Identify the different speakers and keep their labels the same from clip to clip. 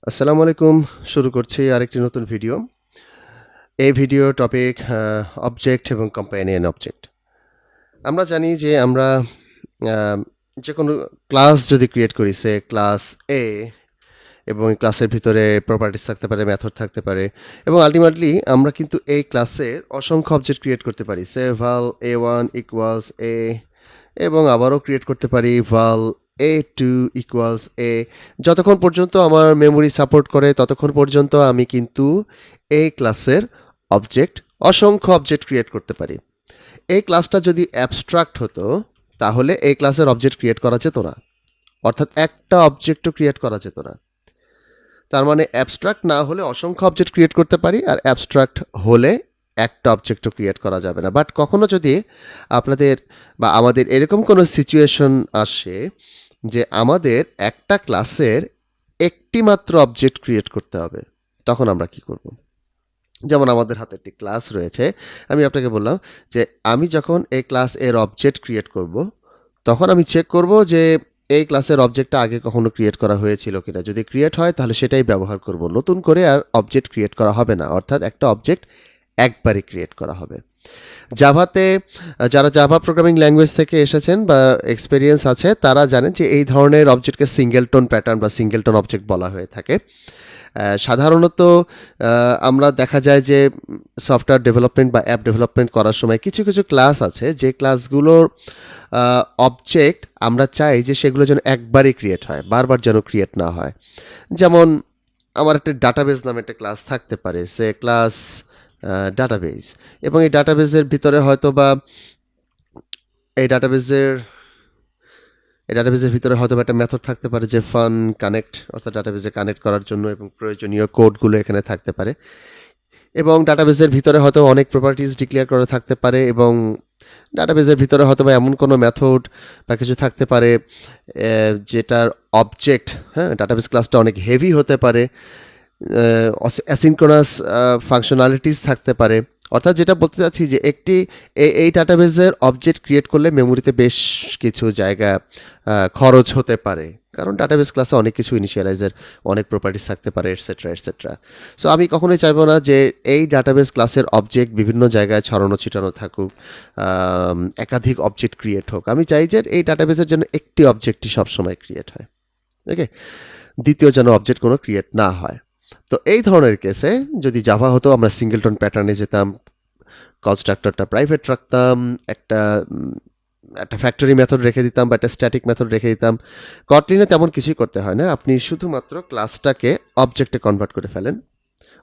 Speaker 1: আসসালামু আলাইকুম। শুরু করছি আরেকটি নতুন ভিডিও। এই ভিডিও টপিক অবজেক্ট এবং কম্পানিয়ন অবজেক্ট। আমরা জানি যে আমরা আ যেকোনো ক্লাস যদি ক্রিয়েট করি, সে ক্লাস A এবং এই ক্লাসের ভিতরে প্রপার্টিজ থাকতে পারে, মেথড থাকতে পারে এবং আল্টিমেটলি আমরা কিন্তু এই ক্লাসের অসংখ্য অবজেক্ট ক্রিয়েট করতে পারি। সে val a1 equals a এবং আবারও ক্রিয়েট করতে পারি val a2 equals a। যতক্ষণ পর্যন্ত আমার মেমোরি সাপোর্ট করে ততক্ষণ পর্যন্ত আমি কিন্তু এই ক্লাসের অবজেক্ট অসংখ্য অবজেক্ট ক্রিয়েট করতে পারি। এই ক্লাসটা যদি অ্যাবস্ট্রাক্ট হতো তাহলে এই ক্লাসের অবজেক্ট ক্রিয়েট করা যেত না, অর্থাৎ একটা অবজেক্টও ক্রিয়েট করা যেত না। তার মানে অ্যাবস্ট্রাক্ট না হলে অসংখ্য অবজেক্ট ক্রিয়েট করতে পারি, আর অ্যাবস্ট্রাক্ট হলে একটা অবজেক্টও ক্রিয়েট করা যাবে না। বাট কখনো যদি আপনাদের বা আমাদের এরকম কোনো সিচুয়েশন আসে যে আমাদের একটা ক্লাসের একটি মাত্র অবজেক্ট ক্রিয়েট করতে হবে, তখন আমরা কি করব? যেমন আমাদের হাতে একটি ক্লাস রয়েছে। আমি আপনাকে বললাম যে আমি যখন এই ক্লাস এর অবজেক্ট ক্রিয়েট করব, তখন আমি চেক করব যে এই ক্লাসের অবজেক্টটা আগে কখনো ক্রিয়েট করা হয়েছিল কিনা। যদি ক্রিয়েট হয় তাহলে সেটাই ব্যবহার করব, নতুন করে আর অবজেক্ট ক্রিয়েট করা হবে না, অর্থাৎ একটা অবজেক্ট একবারই ক্রিয়েট করা হবে। জাভাতে যারা জাভা প্রোগ্রামিং ল্যাঙ্গুয়েজ থেকে এসেছেন বা এক্সপেরিয়েন্স আছে তারা জানেন যে এই ধরনের অবজেক্টকে সিঙ্গেলটন প্যাটার্ন বা সিঙ্গেলটন অবজেক্ট বলা হয়ে থাকে। সাধারণত আমরা দেখা যায় যে সফটওয়্যার ডেভেলপমেন্ট বা অ্যাপ ডেভেলপমেন্ট করার সময় কিছু কিছু ক্লাস আছে যে ক্লাসগুলোর অবজেক্ট আমরা চাই যে সেগুলো যেন একবারই ক্রিয়েট হয়, বারবার যেন ক্রিয়েট না হয়। যেমন আমার একটা ডাটাবেজ নামে একটা ক্লাস থাকতে পারে, সে ক্লাস ডাটাবেজ, এবং এই ডাটাবেজের ভিতরে হয়তো বা এই ডাটাবেজের ভিতরে হয়তো একটা মেথড থাকতে পারে যে ফান কানেক্ট, অর্থাৎ ডাটাবেজে কানেক্ট করার জন্য, এবং প্রয়োজনীয় কোডগুলো এখানে থাকতে পারে। এবং ডাটাবেজের ভিতরে হয়তো অনেক প্রপার্টিজ ডিক্লেয়ার করা থাকতে পারে, এবং ডাটাবেজের ভিতরে হয়তো বা এমন কোনো মেথড বা কিছু থাকতে পারে যেটার অবজেক্ট, হ্যাঁ, ডাটাবেজ ক্লাসটা অনেক হেভি হতে পারে, অ্যাসিনক্রোনাস ফাংশনালিটিস থাকতে পারে। অর্থাৎ যেটা বলতে চাচ্ছি যে এই ডাটাবেজের অবজেক্ট ক্রিয়েট করলে মেমোরিতে বেশ কিছু জায়গা খরচ হতে পারে, কারণ ডাটাবেস ক্লাসে অনেক কিছু ইনিশিয়ালাইজের অনেক প্রপার্টিস থাকতে পারে, এটসেট্রা এটসেট্রা। সো আমি কখনোই চাইবো না যে এই ডাটাবেস ক্লাসের অবজেক্ট বিভিন্ন জায়গায় ছড়ানো ছিটানো থাকুক, একাধিক অবজেক্ট ক্রিয়েট হোক। আমি চাই যে এই ডাটাবেসের জন্য একটি অবজেক্টই সবসময় ক্রিয়েট হয়, ওকে, দ্বিতীয় যেন অবজেক্ট কোনো ক্রিয়েট না হয়। তো এই ধরনের কেসে যদি জাভা হতো, আমরা সিঙ্গেলটন প্যাটার্নে যেতাম, কনস্ট্রাক্টরটা প্রাইভেট রাখতাম, একটা একটা ফ্যাক্টরি মেথড রেখে দিতাম বা একটা স্ট্যাটিক মেথড রেখে দিতাম। কটলিনে তেমন কিছুই করতে হয় না, আপনি শুধুমাত্র ক্লাসটাকে অবজেক্টে কনভার্ট করে ফেলেন,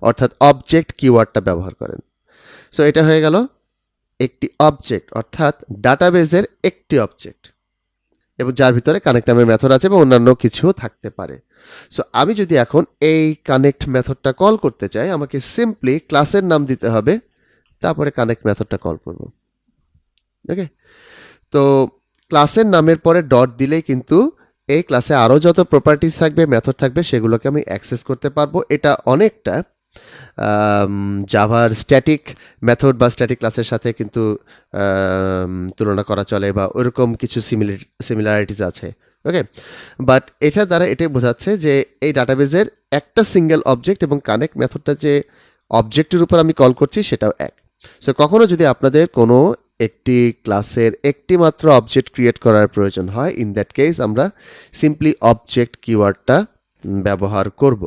Speaker 1: অর্থাৎ অবজেক্ট কিওয়ার্ডটা ব্যবহার করেন। সো এটা হয়ে গেল একটি অবজেক্ট, অর্থাৎ ডাটাবেজের একটি অবজেক্ট, এবং যার ভিতরে কানেক্ট নামের মেথড আছে এবং অন্যান্য কিছুও থাকতে পারে। সো আমি যদি এখন এই কানেক্ট মেথডটা কল করতে চাই, আমাকে সিম্পলি ক্লাসের নাম দিতে হবে, তারপরে কানেক্ট মেথডটা কল করব, ওকে। তো ক্লাসের নামের পরে ডট দিলেই কিন্তু এই ক্লাসে আরও যত প্রপার্টিস থাকবে, মেথড থাকবে, সেগুলোকে আমি অ্যাক্সেস করতে পারবো। এটা অনেকটা জাভার স্ট্যাটিক মেথড বা স্ট্যাটিক ক্লাসের সাথে কিন্তু তুলনা করা চলে, বা ওরকম কিছু সিমিলারিটিস আছে, ওকে। বাট এটার দ্বারা এটাই বোঝাচ্ছে যে এই ডাটাবেজের একটা সিঙ্গেল অবজেক্ট এবং কানেক্ট মেথডটা যে অবজেক্টের উপর আমি কল করছি সেটাও এক। সো কখনো যদি আপনাদের কোনো একটি ক্লাসের একটি মাত্র অবজেক্ট ক্রিয়েট করার প্রয়োজন হয়, ইন দ্যাট কেস আমরা সিম্পলি অবজেক্ট কিওয়ার্ডটা ব্যবহার করব।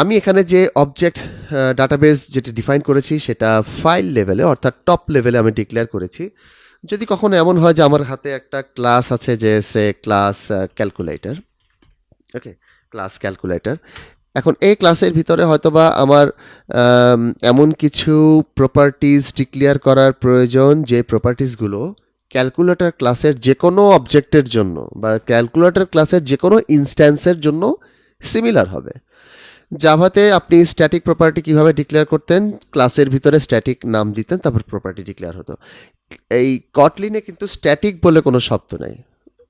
Speaker 1: আমি এখানে যে অবজেক্ট ডাটাবেস যেটি ডিফাইন করেছি সেটা ফাইল লেভেলে, অর্থাৎ টপ লেভেলে আমি ডিক্লেয়ার করেছি। যদি কখনো এমন হয় যে আমার হাতে একটা ক্লাস আছে, যে সে ক্লাস ক্যালকুলেটর, ওকে, ক্লাস ক্যালকুলেটর। এখন এই ক্লাসের ভিতরে হয়তোবা আমার এমন কিছু প্রপার্টিজ ডিক্লেয়ার করার প্রয়োজন যে প্রপার্টিজগুলো ক্যালকুলেটর ক্লাসের যে কোনো অবজেক্টের জন্য বা ক্যালকুলেটর ক্লাসের যে কোনো ইনস্ট্যান্সের জন্য সিমিলার হবে। জাভাতে আপনি স্ট্যাটিক প্রপার্টি কিভাবে ডিক্লেয়ার করতেন, ক্লাসের ভিতরে স্ট্যাটিক নাম দিতেন, তারপর প্রপার্টি ডিক্লেয়ার হতো। এই কটলিনে কিন্তু স্ট্যাটিক বলে কোনো শব্দ নাই,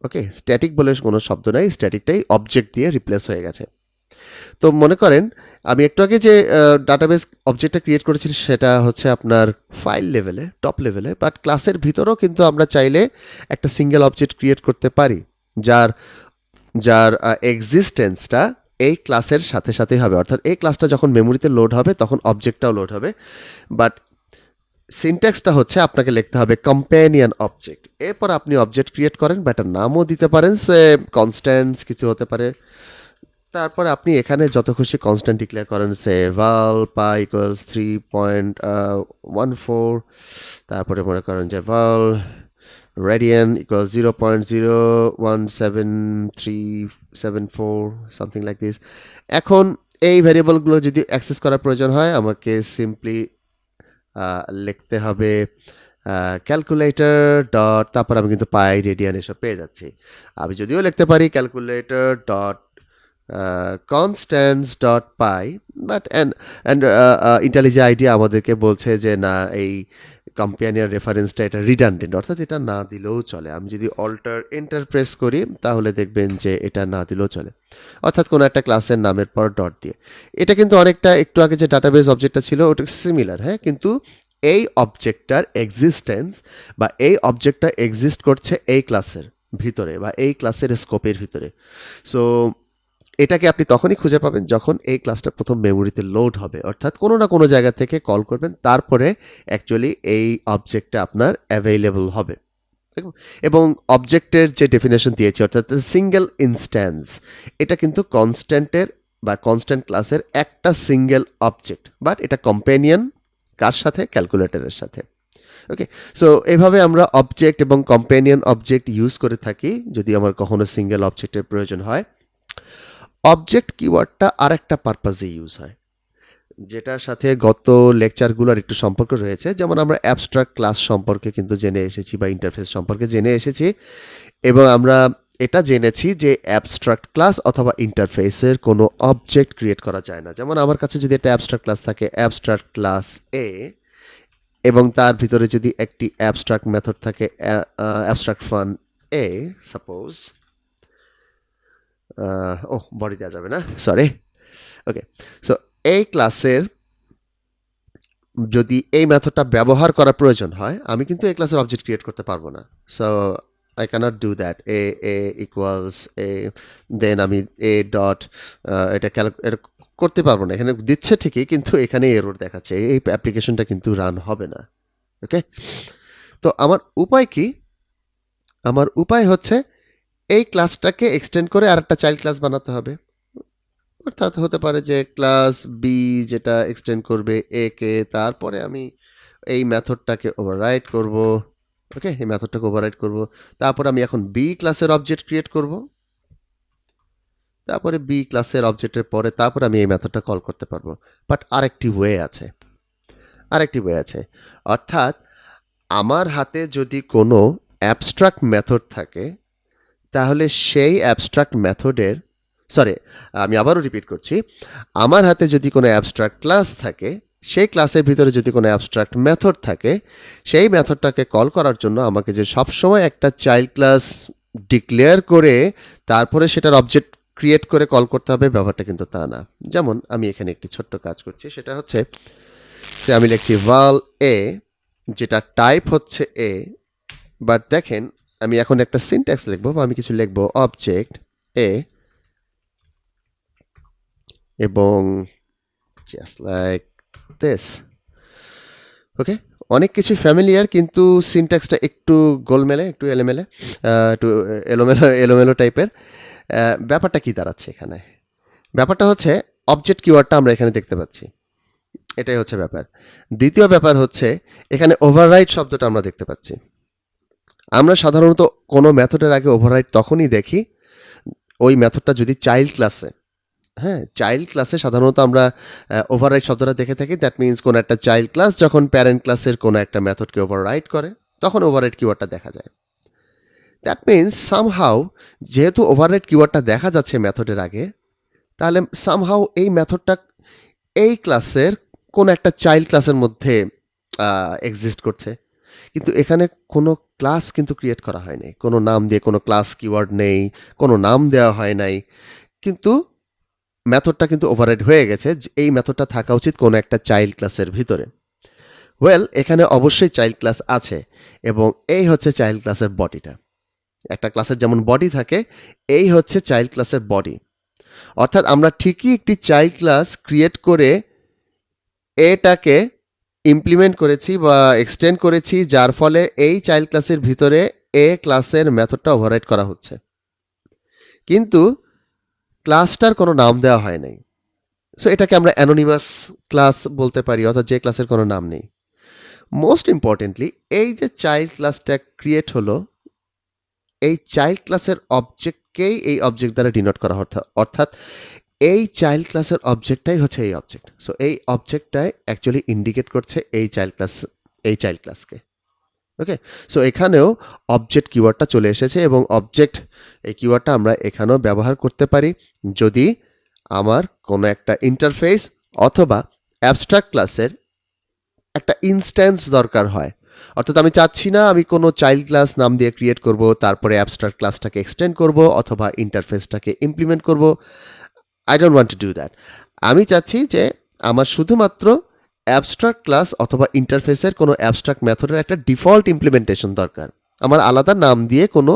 Speaker 1: ওকে, স্ট্যাটিক বলে কোনো শব্দ নাই, স্ট্যাটিকটাই অবজেক্ট দিয়ে রিপ্লেস হয়ে গেছে। তো মনে করেন আমি একটু আগে যে ডাটাবেস অবজেক্টটা ক্রিয়েট করেছি সেটা হচ্ছে আপনার ফাইল লেভেলে, টপ লেভেলে, বাট ক্লাসের ভিতরেও কিন্তু আমরা চাইলে একটা সিঙ্গেল অবজেক্ট ক্রিয়েট করতে পারি যার এক্সিস্টেন্সটা এই ক্লাসের সাথে সাথেই হবে, অর্থাৎ এই ক্লাসটা যখন মেমোরিতে লোড হবে তখন অবজেক্টটাও লোড হবে। বাট সিনট্যাক্সটা হচ্ছে আপনাকে লিখতে হবে কম্প্যানিয়ন অবজেক্ট, এরপর আপনি অবজেক্ট ক্রিয়েট করেন বা একটা নামও দিতে পারেন, সে কনস্ট্যান্টস কিছু হতে পারে। তারপরে আপনি এখানে যত খুশি কনস্ট্যান্ট ডিক্লেয়ার করেন, সে val pi ইকুয়ালস 3.14, তারপরে মনে করেন যে val radian equal 0.017374 something like this. এখন এই ভ্যারিয়েবলগুলো যদি অ্যাক্সেস করার প্রয়োজন হয় আমাকে সিম্পলি লিখতে হবে ক্যালকুলেটর ডট, তারপর আমি কিন্তু পাই রেডিয়ান এসব পেয়ে যাচ্ছি। আমি যদিও লিখতে পারি calculator dot constants dot pi, but and IntelliJ IDEA আমাদেরকে বলছে যে না, এই কম্প্যানিয়ন রেফারেন্সটা এটা রিডান্ডেন্ট, অর্থাৎ এটা না দিলেও চলে। আমি যদি অল্টার এন্টার প্রেস করি তাহলে দেখবেন যে এটা না দিলেও চলে, অর্থাৎ কোনো একটা ক্লাসের নামের পর ডট দিয়ে। এটা কিন্তু অনেকটা একটু আগে যে ডাটাবেস অবজেক্টটা ছিল ওটা সিমিলার, হ্যাঁ, কিন্তু এই অবজেক্টটার এক্সিস্টেন্স বা এই অবজেক্টটা এক্সিস্ট করছে এই ক্লাসের ভিতরে বা এই ক্লাসের স্কোপের ভিতরে। সো এটাকে আপনি তখনই খুঁজে পাবেন যখন এই ক্লাসটা প্রথম মেমোরিতে লোড হবে, অর্থাৎ কোনো না কোনো জায়গা থেকে কল করবেন, তারপরে অ্যাকচুয়ালি এই অবজেক্টটা আপনার অ্যাভেইলেবল হবে। এবং অবজেক্টের যে ডেফিনেশন দিয়েছি অর্থাৎ সিঙ্গেল ইনস্ট্যান্স, এটা কিন্তু কনস্ট্যান্টের বা কনস্ট্যান্ট ক্লাসের একটা সিঙ্গেল অবজেক্ট, বাট এটা কম্প্যানিয়ন কার সাথে? ক্যালকুলেটরের সাথে। ওকে, সো এভাবে আমরা অবজেক্ট এবং কম্প্যানিয়ন অবজেক্ট ইউজ করে থাকি যদি আমার কখনো সিঙ্গেল অবজেক্টের প্রয়োজন হয়। অবজেক্ট কিওয়ার্ডটা আরেকটা পারপাজে ইউজ হয়, যেটার সাথে গত লেকচারগুলোর একটু সম্পর্ক রয়েছে। যেমন আমরা অ্যাবস্ট্রাক্ট ক্লাস সম্পর্কে কিন্তু জেনে এসেছি বা ইন্টারফেস সম্পর্কে জেনে এসেছি, এবং আমরা এটা জেনেছি যে অ্যাবস্ট্রাক্ট ক্লাস অথবা ইন্টারফেসের কোনো অবজেক্ট ক্রিয়েট করা যায় না। যেমন আমার কাছে যদি একটা অ্যাবস্ট্রাক্ট ক্লাস থাকে, অ্যাবস্ট্রাক্ট ক্লাস এ, এবং তার ভিতরে যদি একটি অ্যাবস্ট্রাক্ট মেথড থাকে অ্যাবস্ট্রাক্ট ফান এ, সাপোজ, বডি দেওয়া যাবে না, সরি। ওকে, সো এই ক্লাসের যদি এই মেথডটা ব্যবহার করা প্রয়োজন হয়, আমি কিন্তু এই ক্লাসের অবজেক্ট ক্রিয়েট করতে পারবো না। So I cannot do that. A equals a, then আমি এ ডট, এটা এটা করতে পারবো না। এখানে দিচ্ছে ঠিকই, কিন্তু এখানে এরর দেখাচ্ছে, এই অ্যাপ্লিকেশনটা কিন্তু রান হবে না। ওকে, তো আমার উপায় কি? আমার উপায় হচ্ছে এই ক্লাসটাকে এক্সটেন্ড করে আরেকটা চাইল্ড ক্লাস বানাতে হবে। অর্থাৎ হতে পারে যে ক্লাস বি যেটা এক্সটেন্ড করবে এ কে, তারপরে আমি এই মেথডটাকে ওভাররাইড করব। ওকে, এই মেথডটাকে ওভাররাইড করব, তারপর আমি এখন বি ক্লাসের অবজেক্ট ক্রিয়েট করব, তারপরে বি ক্লাসের অবজেক্টের পরে তারপর আমি এই মেথডটা কল করতে পারবো। বাট আরেকটি ওয়ে আছে, অর্থাৎ আমার হাতে যদি কোনো অ্যাবস্ট্রাক্ট মেথড থাকে, তাহলে সেই অ্যাবস্ট্রাক্ট মেথডের, সরি আমি আবারও রিপিট করছি, আমার হাতে যদি কোনো অ্যাবস্ট্রাক্ট ক্লাস থাকে, সেই ক্লাসের ভিতরে যদি কোনো অ্যাবস্ট্রাক্ট মেথড থাকে, সেই মেথডটাকে কল করার জন্য আমাকে যে সবসময় একটা চাইল্ড ক্লাস ডিক্লেয়ার করে তারপরে সেটার অবজেক্ট ক্রিয়েট করে কল করতে হবে, ব্যাপারটা কিন্তু তা না। যেমন আমি এখানে একটি ছোট্ট কাজ করছি, সেটা হচ্ছে সে আমি লিখছি val a, যেটা টাইপ হচ্ছে এ, বাট দেখেন আমি এখন একটা সিনট্যাক্স লিখবো বা আমি কিছু লিখবো অবজেক্ট এ, এবং জাস্ট লাইক দিস। ওকে, অনেক কিছু ফ্যামিলিয়ার, কিন্তু সিনট্যাক্সটা একটু গোলমেলে, একটু এলোমেলে, একটু এলোমেলো টাইপের। ব্যাপারটা কি দাঁড়াচ্ছে এখানে? ব্যাপারটা হচ্ছে অবজেক্ট কিওয়ার্ডটা আমরা এখানে দেখতে পাচ্ছি, এটাই হচ্ছে ব্যাপার। দ্বিতীয় ব্যাপার হচ্ছে এখানে ওভাররাইড শব্দটা আমরা দেখতে পাচ্ছি। আমরা সাধারণত কোনো মেথডের আগে ওভাররাইড তখনই দেখি ওই মেথডটা যদি চাইল্ড ক্লাসে, হ্যাঁ, চাইল্ড ক্লাসে সাধারণত আমরা ওভাররাইড শব্দটা দেখে থাকি। দ্যাট মিনস কোনো একটা চাইল্ড ক্লাস যখন প্যারেন্ট ক্লাসের কোনো একটা মেথডকে ওভাররাইড করে তখন ওভাররাইড কিওয়ার্ডটা দেখা যায়। দ্যাট মিনস সামহাউ, যেহেতু ওভাররাইড কিওয়ার্ডটা দেখা যাচ্ছে মেথডের আগে, তাহলে সামহাউ এই মেথডটা এই ক্লাসের কোনো একটা চাইল্ড ক্লাসের মধ্যে এক্সিস্ট করছে, কিন্তু এখানে কোনো ক্লাস কিন্তু ক্রিয়েট করা হয়নি, কোনো নাম দিয়ে কোনো ক্লাস কিওয়ার্ড নেই, কোনো নাম দেওয়া হয় নাই, কিন্তু মেথডটা কিন্তু ওভাররাইড হয়ে গেছে। এই মেথডটা থাকা উচিত কোনো একটা চাইল্ড ক্লাসের ভিতরে। ওয়েল, এখানে অবশ্যই চাইল্ড ক্লাস আছে, এবং এই হচ্ছে চাইল্ড ক্লাসের বডিটা। একটা ক্লাসের যেমন বডি থাকে, এই হচ্ছে চাইল্ড ক্লাসের বডি। অর্থাৎ আমরা ঠিকই একটি চাইল্ড ক্লাস ক্রিয়েট করে এটাকে ইমপ্লিমেন্ট করেছি বা এক্সটেন্ড করেছি, যার ফলে এই চাইল্ড ক্লাসের ভিতরে এ ক্লাসের মেথডটা ওভাররাইড করা হচ্ছে, কিন্তু ক্লাসটার কোনো নাম দেওয়া হয় নাই। সো এটাকে আমরা অ্যানোনিমাস ক্লাস বলতে পারি, অর্থাৎ যে ক্লাসের কোনো নাম নেই। মোস্ট ইম্পর্টেন্টলি, এই যে চাইল্ড ক্লাসটা ক্রিয়েট হলো, এই চাইল্ড ক্লাসের অবজেক্টকেই এই অবজেক্ট দ্বারা ডিনোট করা অর্থাৎ এই চাইল্ড ক্লাসের অবজেক্টটাই হচ্ছে এই অবজেক্ট। সো এই অবজেক্টটাই অ্যাকচুয়ালি ইন্ডিকেট করছে এই চাইল্ড ক্লাসকে। ওকে, সো এখানেও অবজেক্ট কিওয়ার্ডটা চলে এসেছে, এবং অবজেক্ট এই কিওয়ার্ডটা আমরা এখানেও ব্যবহার করতে পারি যদি আমার কোনো একটা ইন্টারফেস অথবা অ্যাবস্ট্রাক্ট ক্লাসের একটা ইনস্ট্যান্স দরকার হয়। অর্থাৎ আমি চাচ্ছি না আমি কোনো চাইল্ড ক্লাস নাম দিয়ে ক্রিয়েট করব, তারপরে অ্যাবস্ট্রাক্ট ক্লাসটাকে এক্সটেন্ড করব অথবা ইন্টারফেসটাকে ইমপ্লিমেন্ট করব। I don't want to do that. আমি চাচ্ছি যে আমার শুধুমাত্র অ্যাবস্ট্রাক্ট ক্লাস অথবা ইন্টারফেসের কোনো অ্যাবস্ট্রাক্ট মেথডের একটা ডিফল্ট ইমপ্লিমেন্টেশন দরকার, আমার আলাদা নাম দিয়ে কোনো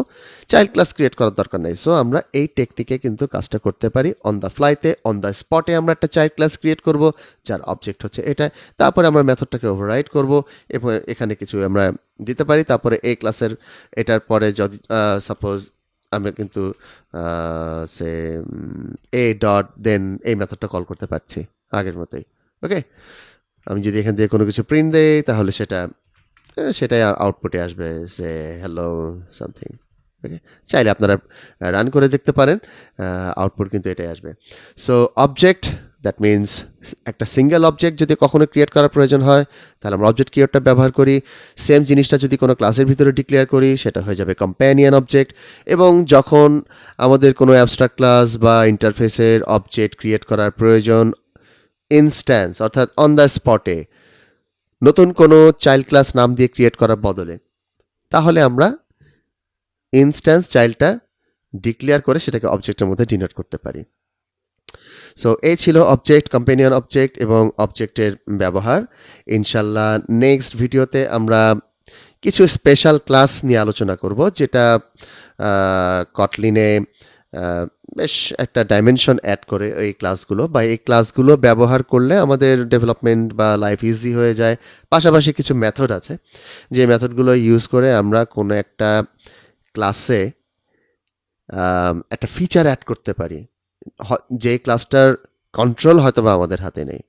Speaker 1: চাইল্ড ক্লাস ক্রিয়েট করার দরকার নেই। সো আমরা এই টেকনিকে কিন্তু কাজটা করতে পারি। অন দ্য ফ্লাইতে, অন দ্য স্পটে আমরা একটা চাইল্ড ক্লাস ক্রিয়েট করব যার অবজেক্ট হচ্ছে এটা, তারপরে আমরা মেথডটাকে ওভাররাইড করব এবং এখানে কিছু আমরা দিতে পারি। তারপরে এই ক্লাসের এটার পরে যদি সাপোজ আমরা কিন্তু সে এ ডট দেন এই মেথডটা কল করতে পারছি আগের মতোই। ওকে, আমি যদি এখান থেকে কোনো কিছু প্রিন্ট দেই তাহলে সেটাই আউটপুটে আসবে, সে হ্যালো সামথিং। ওকে, চাইলে আপনারা রান করে দেখতে পারেন, আউটপুট কিন্তু এটাই আসবে। সো অবজেক্ট, দ্যাট মিনস একটা সিঙ্গেল অবজেক্ট যদি কখনো ক্রিয়েট করার প্রয়োজন হয় তাহলে আমরা অবজেক্ট কিওয়ার্ডটা ব্যবহার করি। সেম জিনিসটা যদি কোনো ক্লাসের ভিতরে ডিক্লেয়ার করি সেটা হয়ে যাবে কম্প্যানিয়ন অবজেক্ট। এবং যখন আমাদের কোনো অ্যাবস্ট্রাক্ট ক্লাস বা ইন্টারফেসের অবজেক্ট ক্রিয়েট করার প্রয়োজন ইনস্ট্যান্স অর্থাৎ অন দ্য স্পটে, নতুন কোনো চাইল্ড ক্লাস নাম দিয়ে ক্রিয়েট করার বদলে, তাহলে আমরা ইনস্ট্যান্স চাইল্ডটা ডিক্লেয়ার করে সেটাকে অবজেক্টের মধ্যে ডিনোট করতে পারি। সো এই ছিল অবজেক্ট, কম্পেনিয়ন অবজেক্ট এবং অবজেক্টের ব্যবহার। ইনশাল্লাহ নেক্সট ভিডিওতে আমরা কিছু স্পেশাল ক্লাস নিয়ে আলোচনা করব, যেটা কটলিনে বেশ একটা ডাইমেনশন অ্যাড করে এই ক্লাসগুলো, বা এই ক্লাসগুলো ব্যবহার করলে আমাদের ডেভেলপমেন্ট বা লাইফ ইজি হয়ে যায়। পাশাপাশি কিছু মেথড আছে যে মেথডগুলো ইউজ করে আমরা কোনো একটা ক্লাসে একটা ফিচার অ্যাড করতে পারি, যে ক্লাসটার কন্ট্রোল হয়তো বা আমাদের হাতে নেই।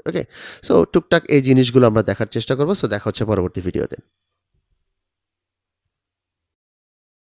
Speaker 1: ওকে, সো টুকটাক এই জিনিসগুলো আমরা দেখার চেষ্টা করবো। সো দেখা হচ্ছে পরবর্তী ভিডিওতে।